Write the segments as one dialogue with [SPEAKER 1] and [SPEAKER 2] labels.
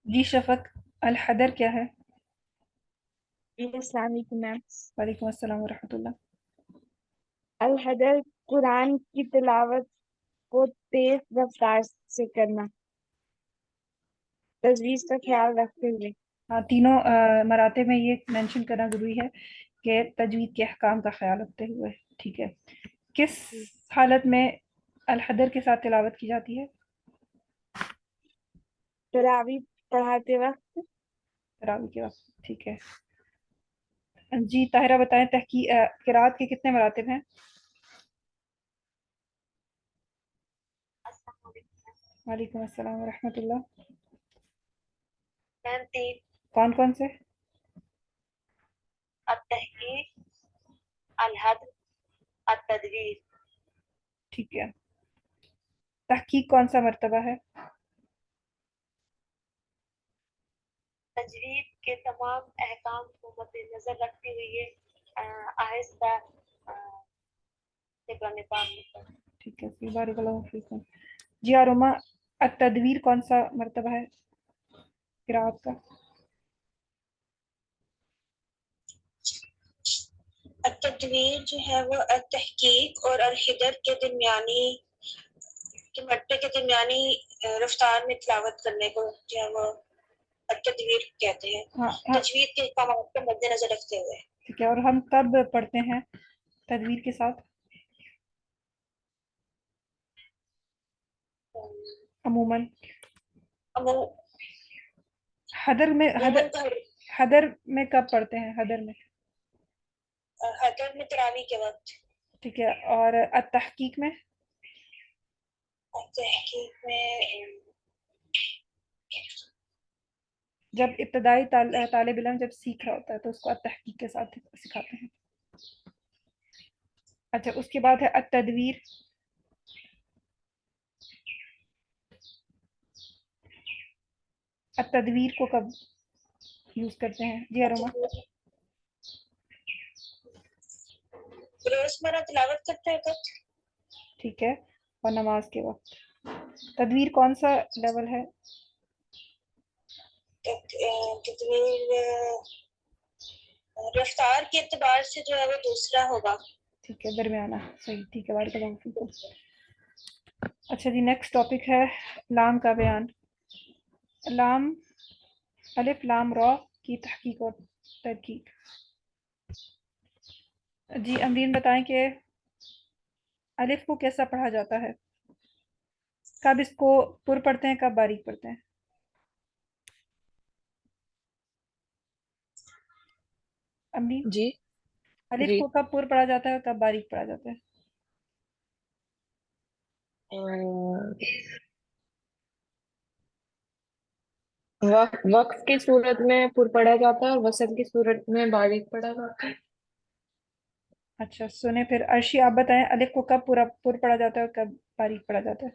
[SPEAKER 1] جی شفق، الحدر کیا ہے؟
[SPEAKER 2] جی السلام علیکم میم.
[SPEAKER 1] وعلیکم السلام ورحمۃ اللہ۔
[SPEAKER 2] الحدر قرآن کی تلاوت کو تیز رفتار سے کرنا، تجویز کا خیال رکھتے ہوئے.
[SPEAKER 1] ہاں، تینوں مراتب میں یہ مینشن کرنا ضروری ہے کہ تجوید کے احکام کا خیال رکھتے ہوئے۔ ٹھیک ہے، کس حالت میں الحدر کے ساتھ تلاوت کی جاتی ہے؟
[SPEAKER 2] تراویح پڑھاتے وقت.
[SPEAKER 1] تراویح کے وقت۔ ٹھیک ہے جی طاہرہ بتائیں، قرات کے کتنے مراتب ہیں؟ وعلیکم السلام ورحمۃ اللہ۔
[SPEAKER 2] میم تین.
[SPEAKER 1] کون کون سے؟
[SPEAKER 2] التحقیق، الحد، التدویر.
[SPEAKER 1] ٹھیک ہے، تحقیق کون سا مرتبہ ہے؟
[SPEAKER 2] تجوید کے تمام احکام کو مد نظر رکھتے ہوئے یہ آہستہ قرآن پاک میں پڑھنا.
[SPEAKER 1] ٹھیک ہے، بارک اللہ فیکم۔ جی آروما، التدویر کون سا مرتبہ ہے قرات کا؟
[SPEAKER 2] التدویر جو ہے وہ التحقیق اور الحدر کے درمیانی کے مرتبے کے درمیانی رفتار میں تلاوت کرنے کو جو ہے وہ التدویر کہتے ہیں،
[SPEAKER 1] ہاں،
[SPEAKER 2] تجوید کے احکامات کو مد نظر رکھتے ہوئے.
[SPEAKER 1] ٹھیک ہے، اور ہم کب پڑھتے ہیں تدویر کے ساتھ؟ عموماً حدر میں حدر میں کب پڑھتے ہیں؟ حدر میں
[SPEAKER 2] حدر میں تراویح کے وقت.
[SPEAKER 1] ٹھیک ہے، اور التحقیق میں؟
[SPEAKER 2] تحقیق میں
[SPEAKER 1] جب ابتدائی طالب علم جب سیکھ رہا ہوتا ہے تو اس کو التحقیق کے ساتھ سکھاتے ہیں۔ اچھا، اس کے بعد ہے التدویر۔ التدویر کو کب یوز کرتے ہیں؟ جی اروما؟
[SPEAKER 2] روزمرہ تلاوت کرتے ہیں وقت.
[SPEAKER 1] ٹھیک ہے، اور نماز کے وقت۔ تدویر کون سا لیول ہے؟
[SPEAKER 2] تدویر رفتار کے اعتبار سے جو ہے وہ دوسرا ہوگا.
[SPEAKER 1] ٹھیک ہے، درمیانہ، صحیح، ٹھیک ہے، بارک اللہ فیکم۔ اچھا جی، نیکسٹ ٹاپک ہے لام کا بیان۔ لام، الف لام را کی تحقیق اور ترکیب۔ جی امرین بتائیں کہ الف کو کیسا پڑھا جاتا ہے؟ کب اس کو پر پڑھتے ہیں، کب باریک پڑھتے ہیں؟ امرین،
[SPEAKER 3] جی
[SPEAKER 1] الف
[SPEAKER 3] جی
[SPEAKER 1] کو کب پر پڑھا جاتا ہے اور کب باریک پڑھا جاتا ہے؟
[SPEAKER 3] وقف کی صورت میں پر پڑھا جاتا ہے اور وصل کی صورت میں باریک پڑھا جاتا ہے.
[SPEAKER 1] اچھا سنیں پھر، عرشی آپ بتائیں الف کو کب پورا پر پڑھا جاتا ہے اور کب باریک پڑھا جاتا ہے؟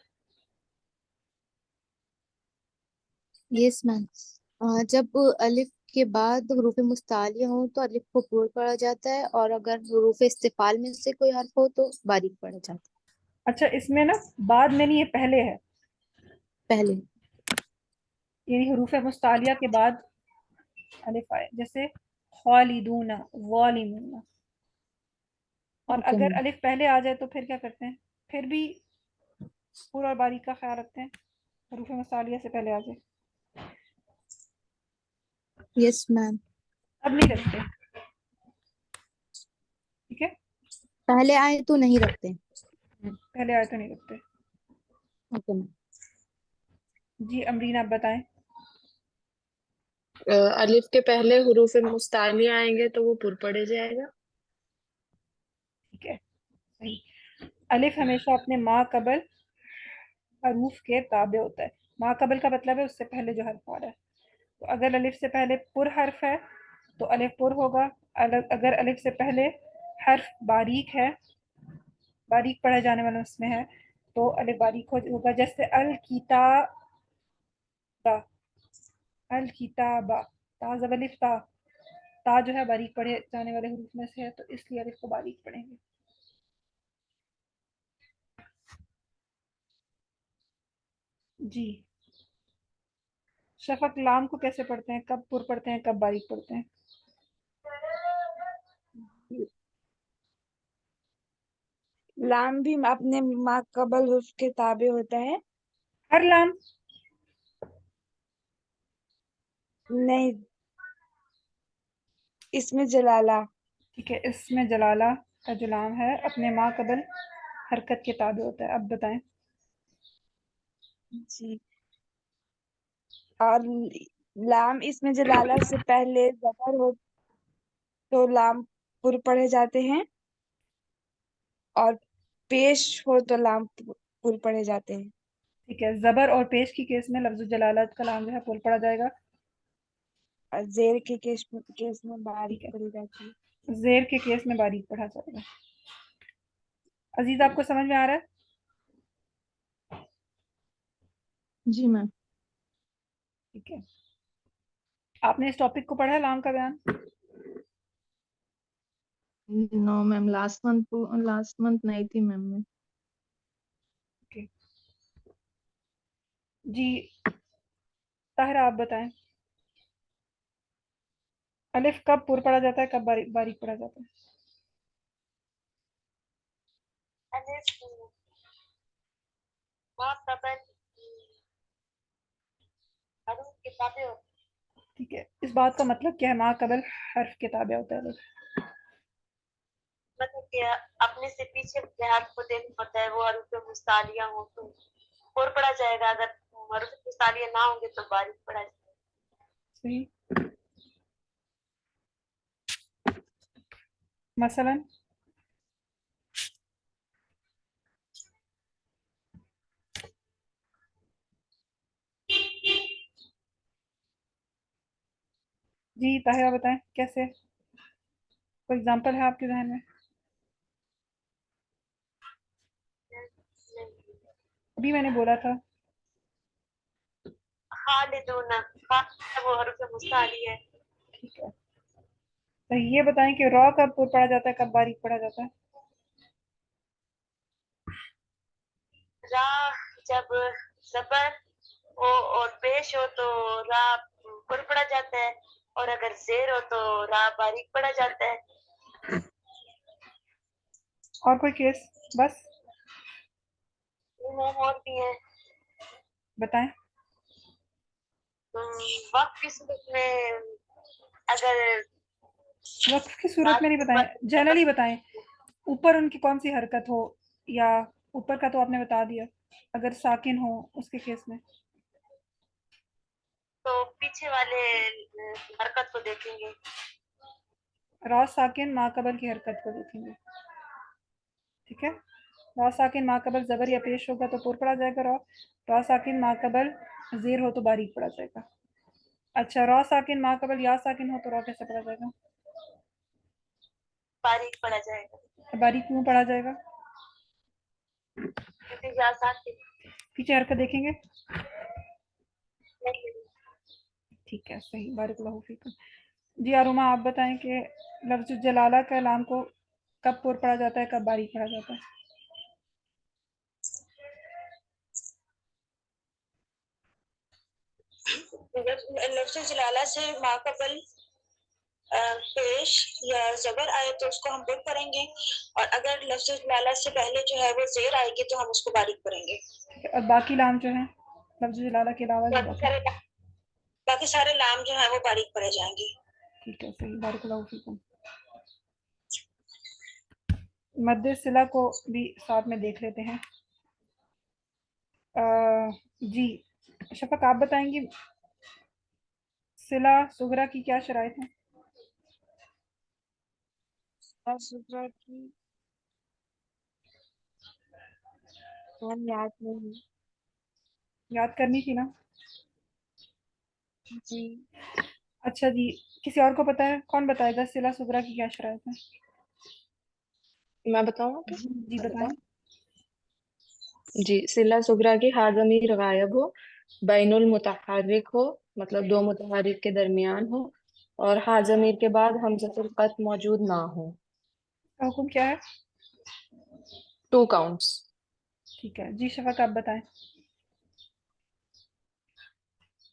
[SPEAKER 4] یس میم، جب الف کے بعد حروف مستعلیہ ہوں تو الف کو پور پڑھا جاتا ہے، اور اگر حروف استفال میں سے کوئی حرف ہو تو باریک پڑھا جاتا ہے.
[SPEAKER 1] اچھا، اس میں نا بعد میں نہیں، یہ پہلے ہے،
[SPEAKER 4] پہلے.
[SPEAKER 1] یعنی حروف مستعلیہ کے بعد الف آئے، جیسے خالدون، ظالمون، اور
[SPEAKER 4] اوکے
[SPEAKER 1] اگر
[SPEAKER 4] میم.
[SPEAKER 1] الف پہلے آ جائے تو پھر کیا کرتے ہیں؟ پھر بھی پورا اور باریک کا خیال رکھتے ہیں، حروف مستعلیہ سے پہلے آ جائے؟
[SPEAKER 4] یس میم.
[SPEAKER 1] اب نہیں رکھتے، ٹھیک ہے،
[SPEAKER 4] پہلے آئے تو نہیں رکھتے.
[SPEAKER 1] پہلے آئے تو نہیں رکھتے۔
[SPEAKER 4] Okay ma'am.
[SPEAKER 1] جی امرین آپ بتائیں۔
[SPEAKER 3] الف کے پہلے حروف مستعلیہ آئیں گے تو وہ پر پڑھے جائے گا.
[SPEAKER 1] ٹھیک ہے، صحیح۔ الف ہمیشہ اپنے ما قبل حروف کے تابع ہوتا ہے۔ ما قبل کا مطلب ہے اس سے پہلے جو حرف آ رہا ہے، تو اگر الف سے پہلے پر حرف ہے تو الف پر ہوگا، اگر الف سے پہلے حرف باریک ہے، باریک پڑھے جانے والا اس میں ہے، تو الف باریک ہوگا، جیسے الکتاب، الکتاب، تا زبر الف تا، تا جو ہے باریک پڑھے جانے والے حروف میں سے ہے، تو اس لیے الف کو باریک پڑھیں گے۔ جی शफक लाम को कैसे पढ़ते हैं, कब पुर पढ़ते हैं, कब बारीक पढ़ते हैं?
[SPEAKER 5] लाम भी अपने मा कबल हुर्फ के ताबे होता है।
[SPEAKER 1] हर लाम?
[SPEAKER 5] नहीं, इसमें जलाला।
[SPEAKER 1] ठीक है, इसमें जलाला का जो लाम है अपने मा कबल हरकत के ताबे होता है। अब बताएं।
[SPEAKER 5] जी, और लाम इसमें जलाला से पहले जबर हो तो लाम पुर पढ़े जाते हैं, और पेश हो तो लाम पुर पढ़े जाते हैं।
[SPEAKER 1] ठीक है, जबर और पेश की केस में लफ्ज़ जलालत का लाम जो है पुर पढ़ा जाएगा।
[SPEAKER 5] और जेर के केस में बारीक
[SPEAKER 1] ठीक है,
[SPEAKER 5] पढ़ी जाती है।
[SPEAKER 1] जेर के केस में बारीक पढ़ा जाएगा। अजीज, आपको समझ में आ रहा है?
[SPEAKER 3] जी मैम।
[SPEAKER 1] ठीक है, आपने इस टॉपिक को पढ़ा है, लाम का बयान?
[SPEAKER 3] नो मैम, लास्ट मंथ नहीं थी मैम मैं।
[SPEAKER 1] ओके जी, ताहिरा आप बताएं। अलिफ कब पुर पढ़ा जाता है, कब बारीक बारीक पढ़ा जाता है?
[SPEAKER 2] अलिफ मा कबल हरूफ के ताबे होता है।
[SPEAKER 1] ठीक है, इस बात का मतलब क्या है, मा कबल हर्फ के ताबे होता है अलिफ?
[SPEAKER 2] मतलब कि अपने से पीछे के हर्फ को देखना होता है, वो हरूफ मुस्तालिया हो तो पुर पढ़ा जाएगा, अगर हरूफ मुस्तालिया ना होंगे तो बारीक पढ़ा जाएगा।
[SPEAKER 1] सही। मसलन जी, ताहिरा बताएं कैसे, कोई एग्जांपल है आपके जहन में? अभी मैंने बोला था।
[SPEAKER 2] खालिदूना, खा वो हरूफ मुस्तालिया है।
[SPEAKER 1] ठीक है, तो ये बताएं कि रॉ कब पुर पढ़ा जाता है, कब बारीक पढ़ा जाता है?
[SPEAKER 2] रा जब जबर हो और पेश हो तो रा पुर पढ़ा जाता है, और अगर जेर हो तो रा बारीक पढ़ा जाता है।
[SPEAKER 1] और कोई केस? बस
[SPEAKER 2] और भी है।
[SPEAKER 1] बताएं।
[SPEAKER 2] वक्त की सूरत में अगर
[SPEAKER 1] वक्फ की सूरत में नहीं बताएं, जनरली बताएं। ऊपर उनकी कौन सी हरकत हो, या ऊपर का तो आपने बता दिया, अगर साकिन हो उसके केस में?
[SPEAKER 2] तो पीछे वाले हरकत को देखेंगे।
[SPEAKER 1] रॉ साकिन माकबल की हरकत को देखेंगे। ठीक है, रॉ साकिन माकबल जबर या पेश होगा तो पुर पढ़ा जाएगा रॉ। रॉ साकिन माकबल जेर हो तो बारीक पढ़ा जाएगा। अच्छा, रॉ साकिन माकबल या साकिन हो तो रॉ कैसे पढ़ा जाएगा?
[SPEAKER 2] बारीक पढ़ा जाएगा,
[SPEAKER 1] बारीक क्यों पढ़ा जाएगा?
[SPEAKER 2] क्योंकि या साकिन
[SPEAKER 1] पीछे हरकत देखेंगे।
[SPEAKER 2] नहीं।
[SPEAKER 1] ठीक है, सही, बारिकल्लाहु फीकुम। जी अरुमा, आप बताएं कि लफ्ज़ जलाला का लाम को कब पुर पढ़ा जाता है, कब बारीक पढ़ा जाता है?
[SPEAKER 2] लफ्ज़ जलाला से माकबल पेश या जबर आए तो उसको हम बुर पढ़ेंगे, और अगर लफ्ज़ जलाला से पहले जो है वो जेर आएगी तो हम उसको बारीक पढ़ेंगे।
[SPEAKER 1] ठीक है, और बाकी लाम जो है लफ्ज़ जलाला के अलावा जो
[SPEAKER 2] बाकी सारे लाम जो है वो बारीक पढ़े जाएंगे।
[SPEAKER 1] ठीक है, सही, बारिकल्लाहु फीकुम। मद्दे सिला को भी साथ में देख लेते हैं। जी शफक, आप बताएंगी सिला सुगरा की क्या शराइत है?
[SPEAKER 5] और सुगरा की याद नहीं।
[SPEAKER 1] याद करनी थी ना।
[SPEAKER 5] जी,
[SPEAKER 1] अच्छा जी, किसी और को पता है? कौन बताएगा सिला सुगरा की क्या शराइत है?
[SPEAKER 3] मैं बताऊँ क्या?
[SPEAKER 1] जी बताएं।
[SPEAKER 3] जी, सिला सुगरा की हा ज़मीर गायब हो, बैनुल मुतहर्रिक हो, मतलब दो मुतहर्रिक के दरमियान हो, और हा ज़मीर के बाद हमज़तुल क़त्ल मौजूद ना हो।
[SPEAKER 1] इसका हुक्म क्या है?
[SPEAKER 3] 2 काउंट्स।
[SPEAKER 1] ठीक है जी, शफक आप बताएं।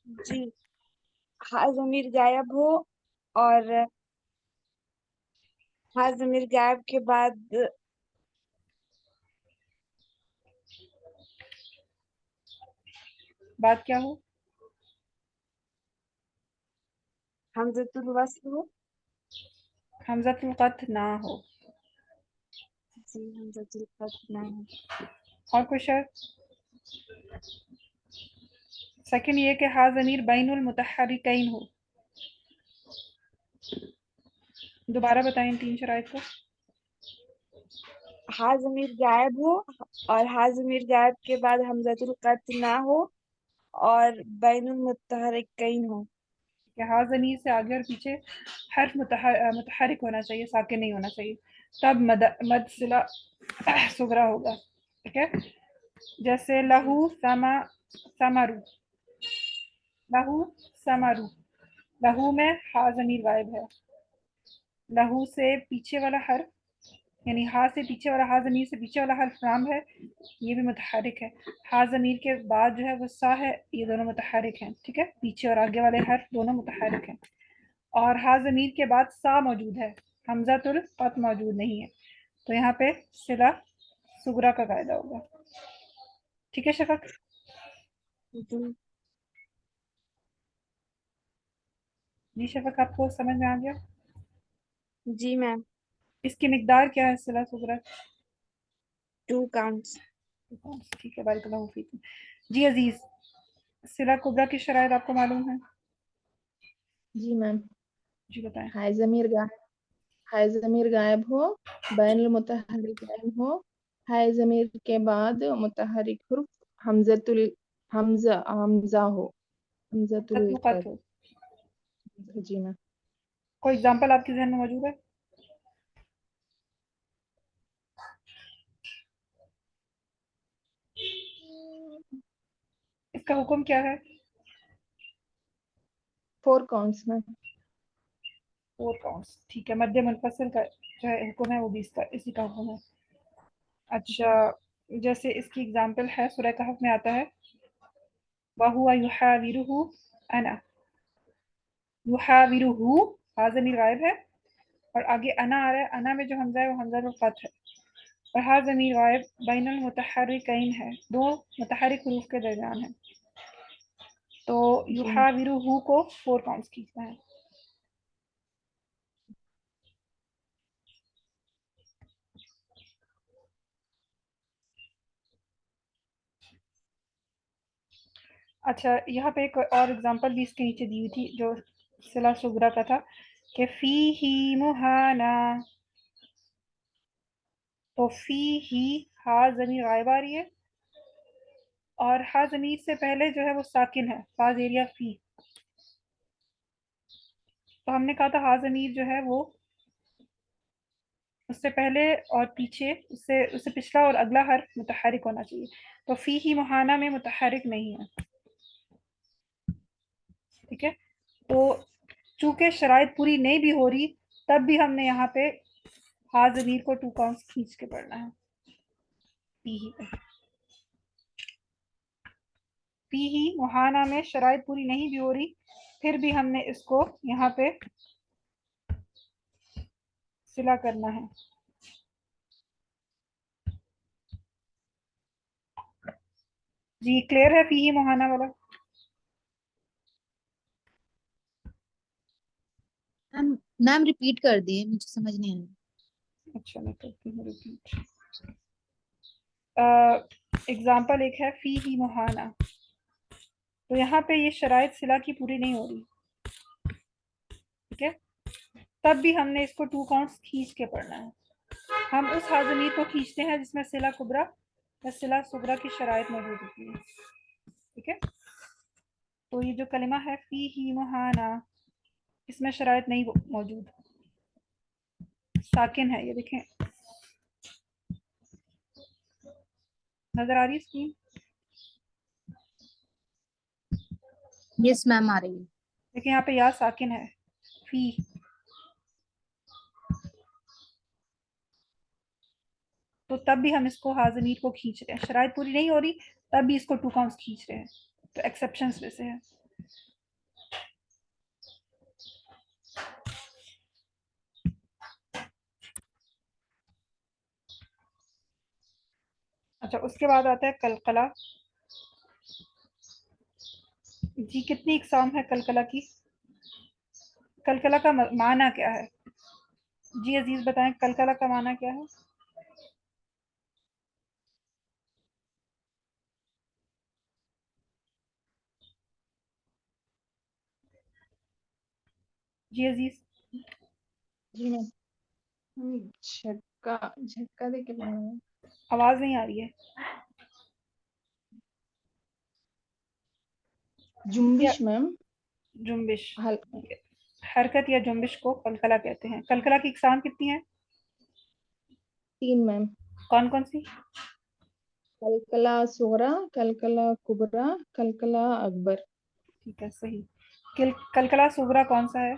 [SPEAKER 5] जी, हा ज़मीर गायब हो और हा ज़मीर गायब के बाद
[SPEAKER 1] बात क्या हो?
[SPEAKER 5] हमज़तुल वस्ल हो।
[SPEAKER 1] हमज़तुल क़त्ल ना हो।
[SPEAKER 5] जी, हमज़तुल क़त्ल ना हो।
[SPEAKER 1] और कोई शर्त? सेकंड ये कि हा ज़मीर बैनुल मुतहर्रिकैन हो। दोबारा बताएं इन 3 शराइत को।
[SPEAKER 5] हा ज़मीर गायब हो और हा ज़मीर गायब के बाद हमज़तुल क़त्ल ना हो और बैनुल मुतहर्रिकैन हो।
[SPEAKER 1] कि हा ज़मीर से आगे और पीछे हर्फ मुतहर्रिक होना चाहिए, साकिन नहीं होना चाहिए, तब मद सिला सुगरा होगा। ठीक है, जैसे लहू समरू, लहू समरू, लहू में हा ज़मीर गायब है। लहू से पीछे वाला हर्फ, यानी हा से पीछे वाला, हा ज़मीर से पीछे वाला हर्फ राम है, ये भी मुतहर्रिक है। हा ज़मीर के बाद जो है वो सा है, ये दोनों मुतहर्रिक हैं। ठीक है, पीछे और आगे वाले हर्फ दोनों मुतहर्रिक हैं। और हा ज़मीर के बाद सा मौजूद है, हमज़तुल क़त्ल मौजूद नहीं है, तो यहाँ पे सिला सुगरा का कायदा होगा। ठीक है शफक?
[SPEAKER 5] जी,
[SPEAKER 1] जी शफक, आपको समझ में आ गया?
[SPEAKER 5] जी मैम।
[SPEAKER 1] इसकी मिकदार क्या है सिला सुगरा?
[SPEAKER 5] 2 काउंट्स।
[SPEAKER 1] ठीक है, बारिकल्लाहु फीकुम। जी अजीज, सिला कुबरा की शराइत आपको मालूम है?
[SPEAKER 3] जी मैम।
[SPEAKER 1] जी बताएं।
[SPEAKER 3] हाय ज़मीर गायब हो, बैनुल मुतहर्रिकैन हो, हाय ज़मीर के बाद मुतहर्रिक हुर्फ हमज़तुल हमज़ा हो, हमज़तुल
[SPEAKER 1] हमज़तुल क़त्ल हो।
[SPEAKER 3] जी मैम।
[SPEAKER 1] कोई एग्जांपल आपके जहन में मौजूद है? इसका हुक्म क्या है?
[SPEAKER 3] 4 काउंट्स मैम।
[SPEAKER 1] 4 काउंट्स। ठीक है, मध्य मुनफसिल का जो है हुक्म है वो भी इसका इसी का हुक्म है। अच्छा, जैसे इसकी एग्जांपल है, सूरह कहफ में आता है वहुवा युहाविरुहु अना, युहाविरुहु हा ज़मीर गायब है और आगे अना आ रहा है। अना में जो हमजा है वो हमज़तुल क़त्ल है और हा ज़मीर गायब बैनुल मुतहर्रिकैन है, दो मुतहर्रिक हुरूफ के दरमियान है, तो
[SPEAKER 3] जी मैम।
[SPEAKER 1] युहाविरुहु को 4 काउंट्स खींचना है। अच्छा, यहाँ पे एक और एग्जांपल भी इसके नीचे दी हुई थी जो सिला सुगरा का था कि फी ही मुहाना, तो फी ही हा ज़मीर गायब आ रही है और हा ज़मीर से पहले जो है वो साकिन है, फाज एरिया फी, तो हमने कहा था हा ज़मीर जो है वो उससे पहले और पीछे, उससे उससे पिछला और अगला हर्फ मुतहर्रिक होना चाहिए, तो फी ही मुहाना में मुतहर्रिक नहीं है। ठीक है, तो चूंकि शराइत पूरी नहीं भी हो रही तब भी हमने यहाँ पे हा ज़मीर को 2 काउंट्स खींच के पढ़ना है। फी ही पे, फी ही मुहाना में शराइत पूरी नहीं भी हो रही फिर भी हमने इसको यहाँ पे सिला करना है। जी क्लियर है फी ही मुहाना वाला?
[SPEAKER 4] मैम मैम रिपीट कर दिए, मुझे समझ नहीं आया।
[SPEAKER 1] अच्छा, मैं करती हूँ रिपीट। एग्जाम्पल एक है फी ही मुहाना, तो यहाँ पे ये शराइत सिला की पूरी नहीं हो रही। ठीक है, तब भी हमने इसको 2 काउंट्स खींच के पढ़ना है। हम उस हा ज़मीर को खींचते हैं जिसमें सिला कुबरा या सिला सुगरा की शराइत मौजूद होती है। ठीक है, तो ये जो कलिमा है फी ही मुहाना, इसमें शराइत नहीं मौजूद, साकिन है, ये देखें नजर आ रही है स्क्रीन?
[SPEAKER 4] यस मैम, आ रही है।
[SPEAKER 1] देखिए यहाँ पे या साकिन है फी, तो तब भी हम इसको हा ज़मीर को खींच रहे हैं, शराइत पूरी नहीं हो रही तब भी इसको 2 काउंट्स खींच रहे हैं, तो एक्सेप्शंस में से है। अच्छा, उसके बाद आता है कलकला। जी कितनी इकसाम है कलकला की? कलकला का माना क्या है? जी अजीज बताएं, कलकला का माना क्या है? जी अजीज।
[SPEAKER 3] जी मैम, झटका झटका दे के बनाया।
[SPEAKER 1] आवाज नहीं आ रही है। या
[SPEAKER 3] जुम्बिश मैम।
[SPEAKER 1] जुम्बिश।
[SPEAKER 3] हल
[SPEAKER 1] हरकत या जुम्बिश को कलकला कहते हैं। कलकला की इकसाम कितनी है?
[SPEAKER 3] 3 मैम।
[SPEAKER 1] कौन कौन सी?
[SPEAKER 3] कलकला सुगरा, कलकला कुबरा, कलकला अकबर।
[SPEAKER 1] ठीक है, सही। कलकला सुगरा कौन सा है?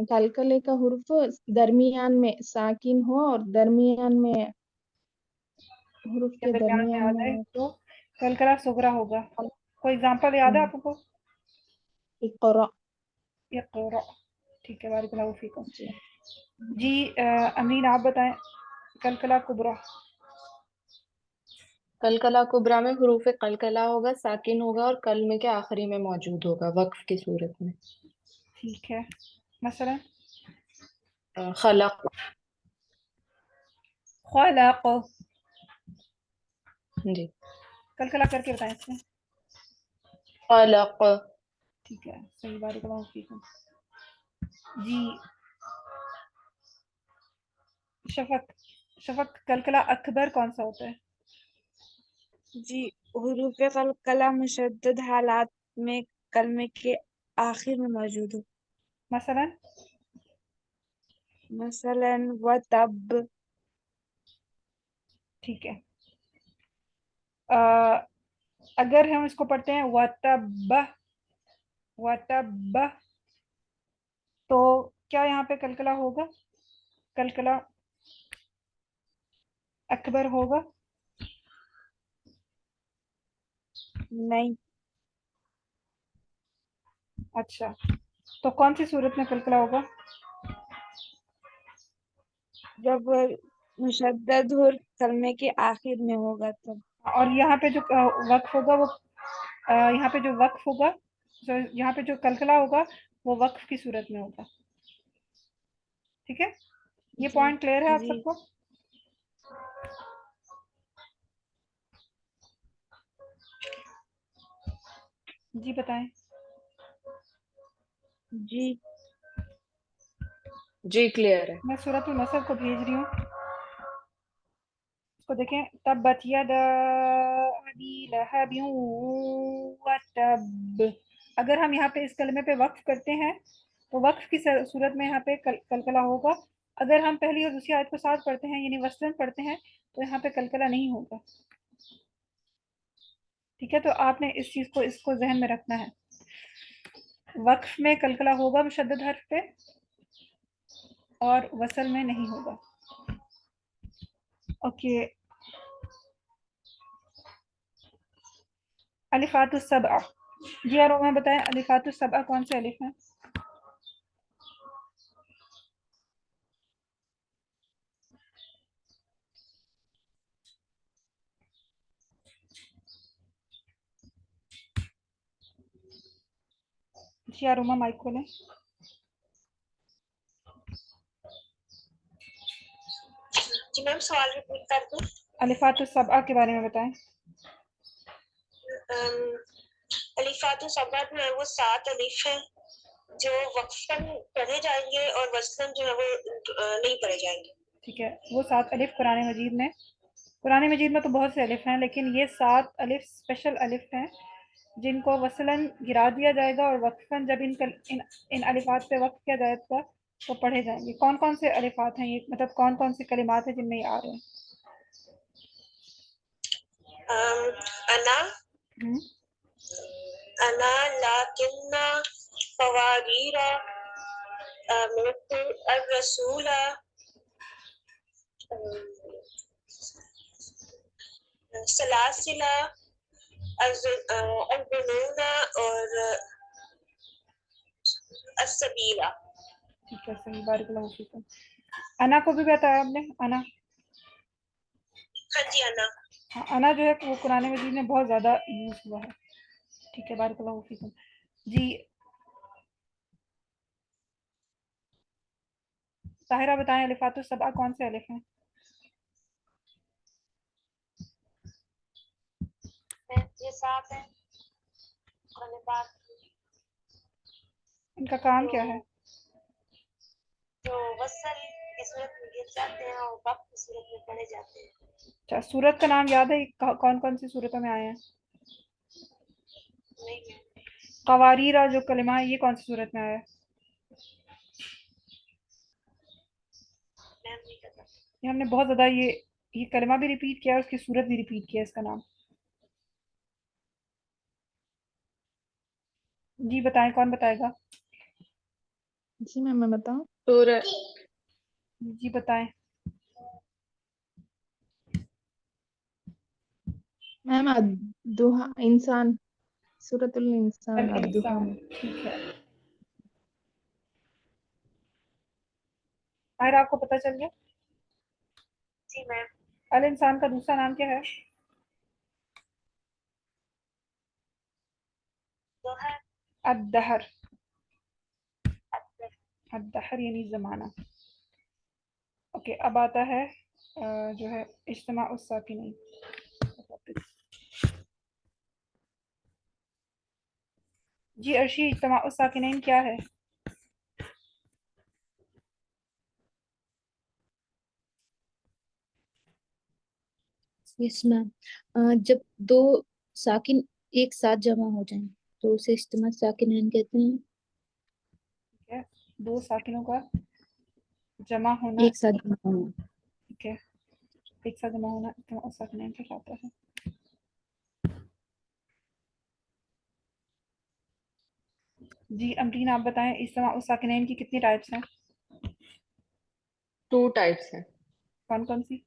[SPEAKER 3] कलकले का हुर्फ दरमियान में साकिन हो और दरमियान में हुर्फ
[SPEAKER 1] के
[SPEAKER 3] के
[SPEAKER 1] दरमियान में
[SPEAKER 3] दरमियान
[SPEAKER 1] आ
[SPEAKER 3] में
[SPEAKER 1] जाए
[SPEAKER 3] हो
[SPEAKER 1] तो कलकला सुगरा होगा। कोई एग्जांपल याद है आपको?
[SPEAKER 3] इक़रा।
[SPEAKER 1] इक़रा। ठीक है, बारिकल्लाहु फीकुम।
[SPEAKER 3] जी
[SPEAKER 1] जी अमीन आप बताएं, कलकला कुबरा।
[SPEAKER 3] कलकला कुबरा में हुरूफ कलकला होगा, साकिन होगा और कलमे के आखिरी में मौजूद होगा वक्फ की सूरत में।
[SPEAKER 1] ठीक है, मसलन
[SPEAKER 3] खलक।
[SPEAKER 1] खलक।
[SPEAKER 3] जी
[SPEAKER 1] कलकला करके बताएं इसमें।
[SPEAKER 3] खलक।
[SPEAKER 1] ठीक है, सही, बारिकल्लाहु फीकुम। जी शफक। शफक, कलकला अकबर कौन सा होता है?
[SPEAKER 5] जी, हुरूफ कलकला मुशद्दद हालात में कलमे के आखिर में मौजूद हो,
[SPEAKER 1] मसलन
[SPEAKER 5] मसलन व तब।
[SPEAKER 1] ठीक है। अगर हम इसको पढ़ते हैं वतब, वतब, तो क्या यहाँ पे कलकला होगा? कलकला अकबर होगा?
[SPEAKER 5] नहीं,
[SPEAKER 1] अच्छा, तो कौन सी सूरत में कलकला होगा?
[SPEAKER 5] जब मुशद्दद हुर्फ कलमे के आखिर में होगा तब।
[SPEAKER 1] और यहाँ पे जो वक्फ होगा वो यहाँ पे जो वक्फ होगा, जो यहाँ पे जो कलकला होगा वो वक्फ की सूरत में होगा। ठीक है, ये
[SPEAKER 5] जी
[SPEAKER 1] पॉइंट क्लियर है आप
[SPEAKER 5] जी
[SPEAKER 1] सबको? जी बताएं।
[SPEAKER 5] जी
[SPEAKER 3] जी क्लियर है।
[SPEAKER 1] मैं सूरतुल नसर को भेज रही हूँ, इसको देखें। तब्बत यदा अबी लहबिन व तब। अगर हम यहाँ पे इस कलमे पे वक्फ करते हैं तो वक्फ की सूरत में यहाँ पे कलकला होगा। अगर हम पहली और दूसरी आयत को साथ पढ़ते हैं यानी वस्लन पढ़ते हैं तो यहाँ पे कलकला नहीं होगा। ठीक है, तो आपने इस चीज को इसको जहन में रखना है। वक्फ में कलकला होगा मुशद्दद हर्फ पे और वसल में नहीं होगा। ओके। अलिफातुस सबआ। जी और मैं बताएं, अलिफातुस सबआ कौन से अलिफ हैं? जी आरोमा माइक खोलें।
[SPEAKER 2] जी मैम, सवाल रिपीट कर दूं?
[SPEAKER 1] अलिफातुस सबआ के बारे में बताएं।
[SPEAKER 2] अलिफातु सबा जो है वो 7 अलिफ है जो वक्फन पढ़े जाएंगे और वस्लन जो है वो नहीं पढ़े जाएंगे।
[SPEAKER 1] ठीक है, वो 7 अलिफ कुरान मजीद में तो बहुत से अलिफ हैं, लेकिन ये 7 अलिफ स्पेशल अलिफ हैं जिनको वसलन गिरा दिया जाएगा और वक्फन जब इन अलिफात पे वक्फ किया जाएगा तो पढ़े जाएंगे। कौन कौन से अलिफात हैं ये, मतलब कौन कौन से कलिमात हैं जिनमें ये आ रहे हैं?
[SPEAKER 2] अना,
[SPEAKER 1] हम्म,
[SPEAKER 2] अना, लाकिन्ना, फवारीरा, रसूला, सलासिला, अज़ुनूना और असबीला।
[SPEAKER 1] ٹھیک ہے صحیح، بارک اللہ فیکم. انا کو بھی بتایا آپ نے، انا.
[SPEAKER 2] ہاں جی انا.
[SPEAKER 1] ہاں انا جو ہے وہ قرآن مجید میں بہت زیادہ یوز ہوا ہے. ٹھیک ہے بارک اللہ فیکم. جی طاہرہ بتائیں الفات السبع کون سے الف ہیں؟
[SPEAKER 2] یہ 7 ہے. الفات
[SPEAKER 1] ان کا کام کیا ہے؟
[SPEAKER 2] جو وصل کی صورت میں گر جاتے ہیں اور وقت کی صورت میں پڑھے جاتے ہیں.
[SPEAKER 1] اچھا سورت کا نام یاد ہے؟ کون کون سی صورتوں میں آئے ہیں؟
[SPEAKER 2] نہیں ہے.
[SPEAKER 1] قواریرا جو کلمہ ہے یہ کون سی صورت میں آیا ہے؟
[SPEAKER 2] میں نہیں کرتا.
[SPEAKER 1] یہ ہم نے بہت زیادہ یہ کلمہ بھی ریپیٹ کیا ہے، اس کی صورت بھی ریپیٹ کیا ہے اس کا نام. جی بتائیں کون بتائے گا؟
[SPEAKER 6] جی میم میں بتاؤں.
[SPEAKER 3] سورہ
[SPEAKER 1] جی بتائیں.
[SPEAKER 6] میم الدوحہ، انسان، سورۃ الانسان، الدوحہ
[SPEAKER 1] الانسان.
[SPEAKER 6] میں.
[SPEAKER 1] ٹھیک ہے طاہرہ آپ کو پتہ چل گیا؟
[SPEAKER 2] جی میم.
[SPEAKER 1] الانسان کا دوسرا نام کیا ہے؟
[SPEAKER 2] جو ہے
[SPEAKER 1] الدہر. الدہر یعنی زمانہ. اوکے اب آتا ہے جو ہے اجتماع الساکنین. جی عرشی اجتماع الساکنین کیا ہے؟
[SPEAKER 4] یس میم. جب دو ساکن ایک ساتھ جمع ہو جائیں تو اسے اجتماع ساکنین کہتے ہیں.
[SPEAKER 1] ٹھیک ہے دو ساکنوں کا جمع ہونا.
[SPEAKER 4] ایک ساتھ جمع ہونا.
[SPEAKER 1] ٹھیک ہے ایک ساتھ جمع ہونا اجتماع الساکنین کہلاتا ہے. جی امرین آپ بتائیں اجتماع الساکنین کی کتنی ٹائپس ہیں؟
[SPEAKER 3] 2 ٹائپس ہیں،
[SPEAKER 1] کون کون سی؟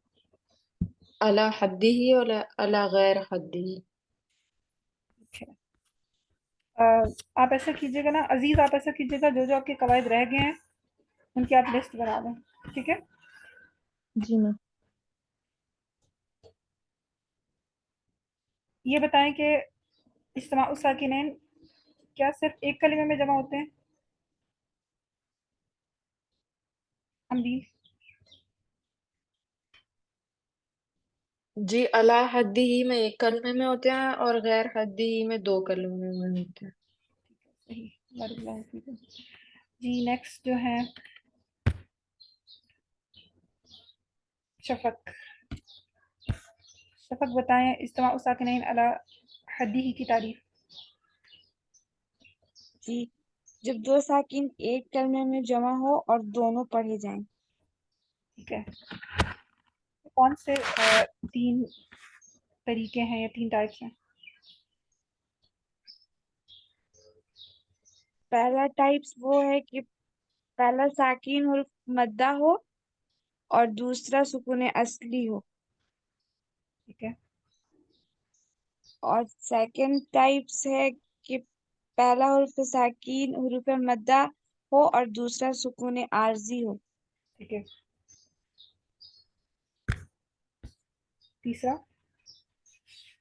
[SPEAKER 3] علی حدہ اور علی غیر حدہ.
[SPEAKER 1] آپ ایسا کیجیے گا نا عزیز، آپ ایسا کیجیے گا جو جو آپ کے قواعد رہ گئے ہیں ان کی آپ لسٹ بنا دیں. ٹھیک ہے
[SPEAKER 6] جی میم.
[SPEAKER 1] یہ بتائیں کہ اجتماع الساکنین کیا صرف ایک کلمے میں جمع ہوتے ہیں؟ امرین.
[SPEAKER 3] جی علی حدہ میں ایک کلمے میں ہوتے ہیں اور غیر حدہ میں 2 کلمے میں ہوتے ہیں.
[SPEAKER 1] صحیح بارک اللہ فیکم. جی نیکسٹ جو ہے شفق. شفق بتائیں اجتماع الساکنین علی حدہ کی تعریف.
[SPEAKER 5] جی جب دو ساکن ایک کلمے میں جمع ہو اور دونوں پڑھے جائیں.
[SPEAKER 1] ٹھیک ہے کون سے 3 طریقے ہیں یا 3 ٹائپس ہیں؟
[SPEAKER 5] پہلا ٹائپس وہ ہے کہ پہلا ساکن حرف مدہ ہو اور دوسرا سکون اصلی ہو.
[SPEAKER 1] ٹھیک ہے
[SPEAKER 5] اور سیکنڈ ٹائپس ہے کہ پہلا حرف ساکین حروف مدہ ہو اور دوسرا سکون عارضی ہو.
[SPEAKER 1] ٹھیک ہے تیسرا؟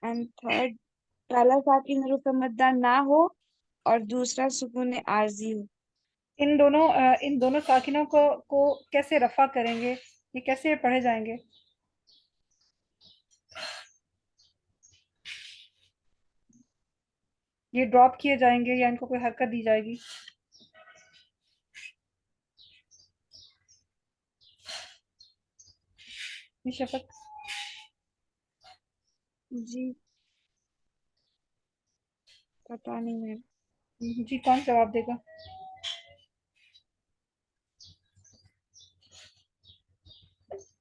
[SPEAKER 5] اینڈ تھرڈ پہلا ساکن حروف مدہ نہ ہو اور دوسرا سکون عارضی ہو.
[SPEAKER 1] ان دونوں ساکنوں کو کیسے رفع کریں گے؟ یہ کیسے پڑھے جائیں گے؟ یہ ڈراپ کیے جائیں گے یا ان کو کوئی حرکت دی جائے گی؟ یہ شفق.
[SPEAKER 5] جی پتہ نہیں میں.
[SPEAKER 1] جی کون جواب دے گا؟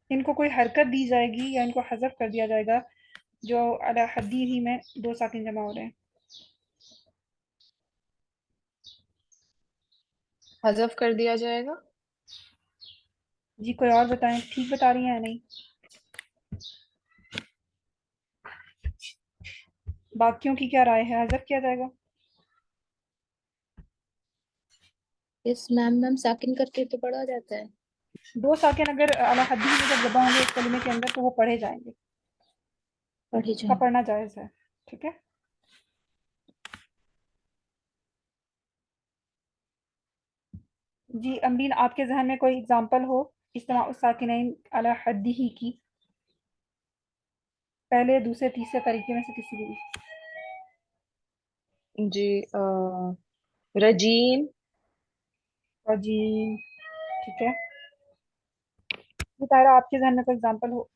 [SPEAKER 1] ان کو کوئی حرکت دی جائے گی یا ان کو حذف کر دیا جائے گا جو علی حدہ ہی میں 2 ساکن جمع ہو رہے ہیں؟
[SPEAKER 3] حذف کر دیا جائے گا.
[SPEAKER 1] جی کوئی اور بتائیں ٹھیک بتا رہی ہیں یا نہیں؟ باقیوں کی کیا رائے ہے؟ حذف کیا جائے گا؟
[SPEAKER 4] Yes ma'am. मैम साकिन करके तो पढ़ा जाता है।
[SPEAKER 1] 2 साकिन अगर अला हद्दी में जब जबा होंगे एक कलिमे के अंदर तो वो पढ़े जाएंगे,
[SPEAKER 4] पढ़ी
[SPEAKER 1] उसका
[SPEAKER 4] जाए।
[SPEAKER 1] पढ़ना जायज़ है। ठीक है। जी अमरीन, आपके जहन में कोई एग्जांपल हो इज्तिमा साकिनैन अला हद्दिही की, पहले दूसरे तीसरे तरीके में से किसी भी?
[SPEAKER 3] जी रजीम।
[SPEAKER 1] और जी ठीक है। जी तायरा, आपके जहन में कोई एग्जांपल हो?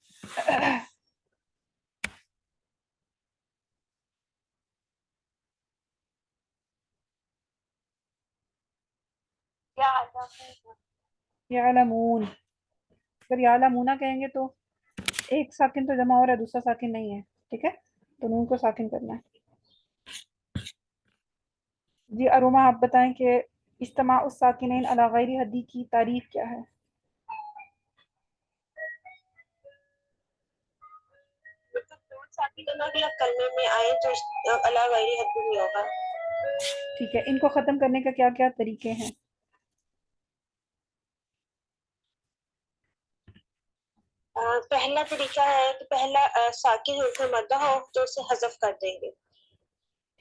[SPEAKER 1] यालमून, अगर यालमूना कहेंगे तो एक साकिन तो जमा हो रहा है, दूसरा साकिन नहीं है। ठीक है, तो नून को साकिन करना है। जी अरोमा, आप बताएं कि इज्तिमा उस साकिनैन अला गैरि हद्दी की तारीफ क्या है?
[SPEAKER 2] दो साकिन अगर कलमे में आए तो अला गैरि हद्दी नहीं होगा।
[SPEAKER 1] ठीक है, इनको ख़त्म करने का क्या क्या तरीके हैं?
[SPEAKER 2] पहला तरीका है कि पहला साकिन हुर्फ मद्दा हो तो उसे हज़फ कर देंगे।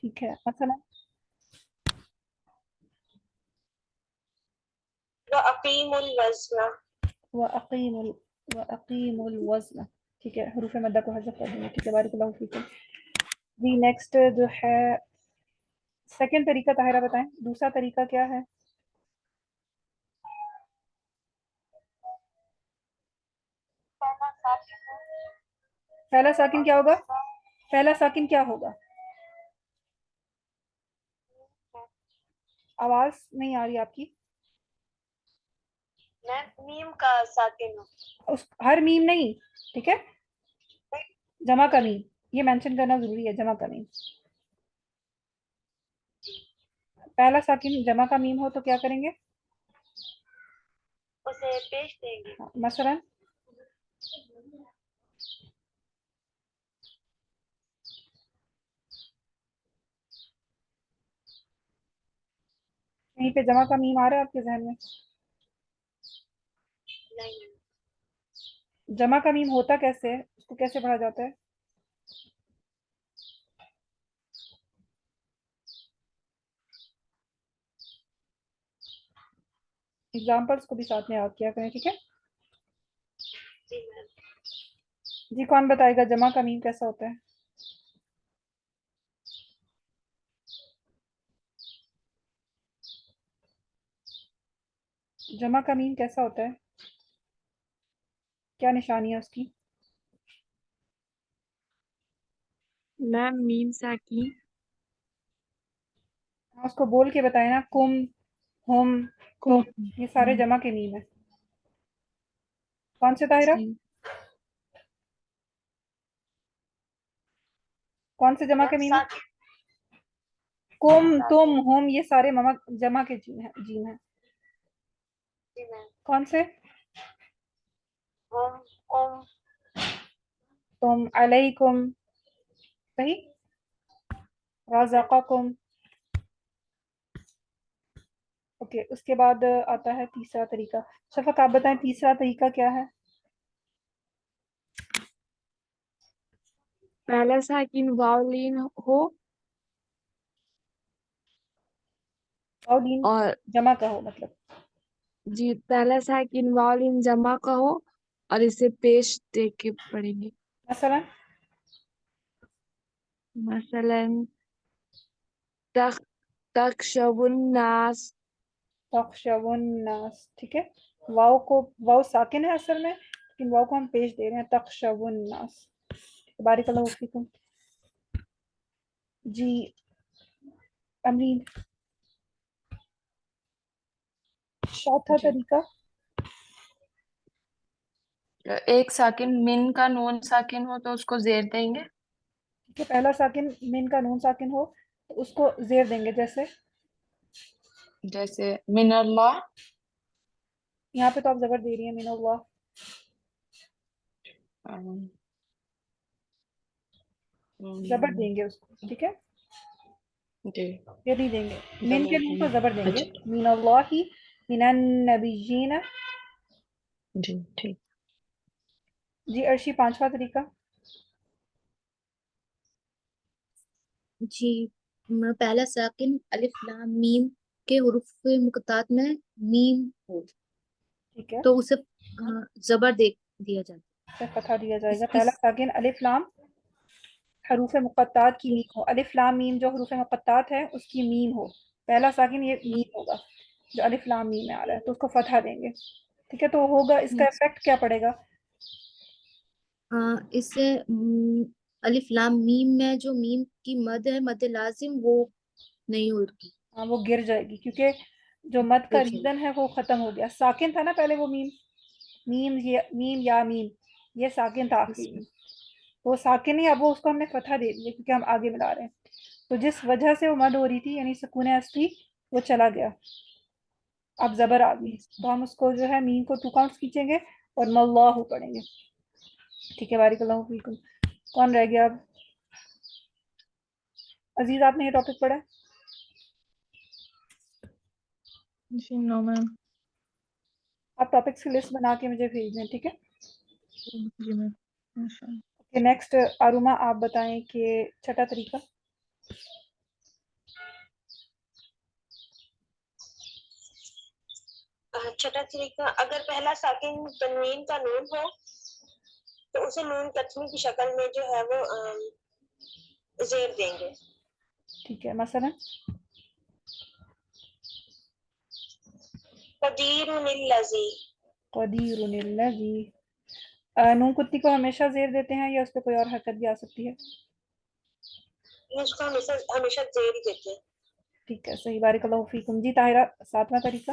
[SPEAKER 1] ठीक है, मसलन
[SPEAKER 2] व अकीमुल वज़्न।
[SPEAKER 1] व अकीमुल वज़न। ठीक है, हरूफ मद्दा को हज़फ कर देंगे। ठीक है, बारिकल्लाहु फीकुम। जी नेक्स्ट जो है सेकंड तरीका, ताहिरा बताएं दूसरा तरीका क्या है? पहला साकिन क्या होगा? पहला साकिन क्या होगा? आवाज नहीं आ रही आपकी।
[SPEAKER 2] मीम का साकिन हो।
[SPEAKER 1] उस हर मीम नहीं, ठीक है, जमा का मीम, ये मेंशन करना जरूरी है, जमा का मीम। पहला साकिन जमा का मीम हो तो क्या करेंगे?
[SPEAKER 2] उसे पेश देंगे।
[SPEAKER 1] मसलन कहीं पे जमा का मीम आ रहा है आपके जहन में?
[SPEAKER 2] नहीं।
[SPEAKER 1] जमा का मीम होता कैसे है, उसको कैसे पढ़ा जाता है? एग्जाम्पल्स को भी साथ में याद किया करें। ठीक है
[SPEAKER 2] जी मैम।
[SPEAKER 1] जी, कौन बताएगा जमा का मीम कैसा होता है? जमा का मीम कैसा होता है, क्या निशानी है उसकी?
[SPEAKER 5] मैम मीम साकिन।
[SPEAKER 1] उसको बोल के बताए ना, कुम, हुम, तुम, ये सारे
[SPEAKER 5] कुम।
[SPEAKER 1] जमा के मीम है। कौन से ताहिरा?
[SPEAKER 5] जी
[SPEAKER 1] कौन से जमा के मीम है? कुम, तुम, हुम, ये सारे ममा जमा के जीम है। कौन से?
[SPEAKER 2] हुम, उम,
[SPEAKER 1] तुम, अलैकुम, सही, रज़क़कुम। ओके, उसके बाद आता है तीसरा तरीका। शफक, आप बताएं तीसरा तरीका क्या है?
[SPEAKER 5] पहला साकिन वावलीन हो
[SPEAKER 1] और दीन
[SPEAKER 5] और
[SPEAKER 1] जमा का हो मतलब।
[SPEAKER 5] जी पहला साकिन वावलीन जमा का हो और इसे पेश दे के पढ़ेंगे।
[SPEAKER 1] मसलन
[SPEAKER 5] मसलन तक तकशबुन नास।
[SPEAKER 1] तख्शवुन्नास। ठीक है, वाव को, वाव साकिन है असल में, लेकिन वाव को हम पेश दे रहे हैं, तख्शवुन्नास। बारिकल्लाहु फीकुम। जी अमीन, चौथा
[SPEAKER 3] जी
[SPEAKER 1] तरीका।
[SPEAKER 3] एक साकिन मिन का नून साकिन हो तो उसको जेर देंगे।
[SPEAKER 1] ठीक है, पहला साकिन मिन का नून साकिन हो तो उसको जेर देंगे, जैसे
[SPEAKER 3] जैसे मिनल्लाह।
[SPEAKER 1] यहाँ पे तो आप जबर दे रही हैं, मिनल्लाह, जबर देंगे उसको। ठीक है,
[SPEAKER 3] جی
[SPEAKER 1] یہ نہیں دیں گے، من
[SPEAKER 3] زبر
[SPEAKER 1] کے نون کو زبر دیں گے،
[SPEAKER 3] اچھا
[SPEAKER 1] من اللہ من النبیین.
[SPEAKER 3] جی ٹھیک.
[SPEAKER 1] جی عرشی پانچواں طریقہ.
[SPEAKER 4] جی پہلا ساکن الف لام میم کے حروف مقطعات میں میم ہو
[SPEAKER 1] ٹھیک ہے،
[SPEAKER 4] تو اسے زبر دے دیا جاتا
[SPEAKER 1] اسے فتحہ دیا جائے
[SPEAKER 4] ہے.
[SPEAKER 1] گا. پہلا ساکن الف لام حروف مقطعات کی میم ہو. الف لام میم جو حروف مقطعات ہے اس کی میم ہو. پہلا ساکن یہ میم ہوگا جو الف لام میم میں آ رہا ہے، تو اس کو فتحہ دیں گے. ٹھیک ہے، تو ہوگا اس کا افیکٹ کیا پڑے گا؟
[SPEAKER 4] اس سے الف لام میم میں جو میم کی مد ہے، مد لازم، وہ نہیں ہوگی.
[SPEAKER 1] ہاں وہ گر جائے گی کیونکہ جو مد کا
[SPEAKER 4] گر جائے گی.
[SPEAKER 1] ریزن ہے وہ ختم ہو گیا. ساکن تھا نا پہلے وہ میم، میم یا میم، یہ ساکن تھا آخری میں، وہ ساکن نہیں، اب وہ اس کو ہم نے فتحہ دے دیا کیونکہ ہم آگے ملا رہے ہیں. تو جس وجہ سے وہ مد ہو رہی تھی یعنی سکون اصلی، وہ چلا گیا، اب زبر آ گئی. تو ہم اس کو جو ہے میم کو 2 کاؤنٹس کھینچیں گے اور ماللہ پڑھیں گے. ٹھیک ہے، بارک اللہ فیکم. کون رہ گیا اب؟ عزیز آپ نے یہ ٹاپک پڑھا ہے؟
[SPEAKER 6] جی نو میم.
[SPEAKER 1] آپ ٹاپکس کی لسٹ بنا کے مجھے بھیج دیں. ٹھیک ہے.
[SPEAKER 6] جی میم ماشاء اللہ.
[SPEAKER 1] اوکے نیکسٹ آروما آپ بتائیں کہ چھٹا طریقہ.
[SPEAKER 2] چھٹا طریقہ، اگر پہلا ساکن تنوین کا نون ہو تو اسے نون تسنی کی شکل میں جو ہے وہ زیر دیں گے.
[SPEAKER 1] ٹھیک ہے، مثلا
[SPEAKER 2] قدیر الذی،
[SPEAKER 1] قدیر الذی. نون کتی کو ہمیشہ زیر دیتے ہیں یا اس پہ کوئی اور حرکت بھی آ سکتی ہے؟
[SPEAKER 2] یہ اس کو ہمیشہ زیر ہی دیتے ہیں.
[SPEAKER 1] ٹھیک ہے، صحیح، بارک اللہ فیکم. جی طاہرہ ساتواں طریقہ.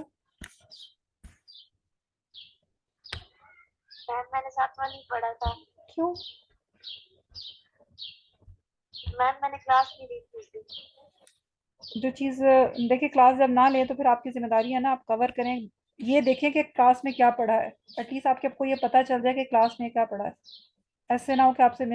[SPEAKER 2] میم میں نے ساتواں نہیں پڑھا تھا.
[SPEAKER 1] کیوں؟
[SPEAKER 2] میم میں نے کلاس نہیں لی تھی اس دن.
[SPEAKER 1] جو چیز دیکھیں کلاس جب نہ لیں تو پھر آپ کی ذمہ داری ہے نا، آپ کور کریں. یہ دیکھیں کہ کلاس میں کیا پڑھا ہے، ایٹ لیسٹ آپ کو یہ پتہ چل جائے کہ کلاس میں کیا پڑھا ہے. ایسے نہ ہو کہ آپ سے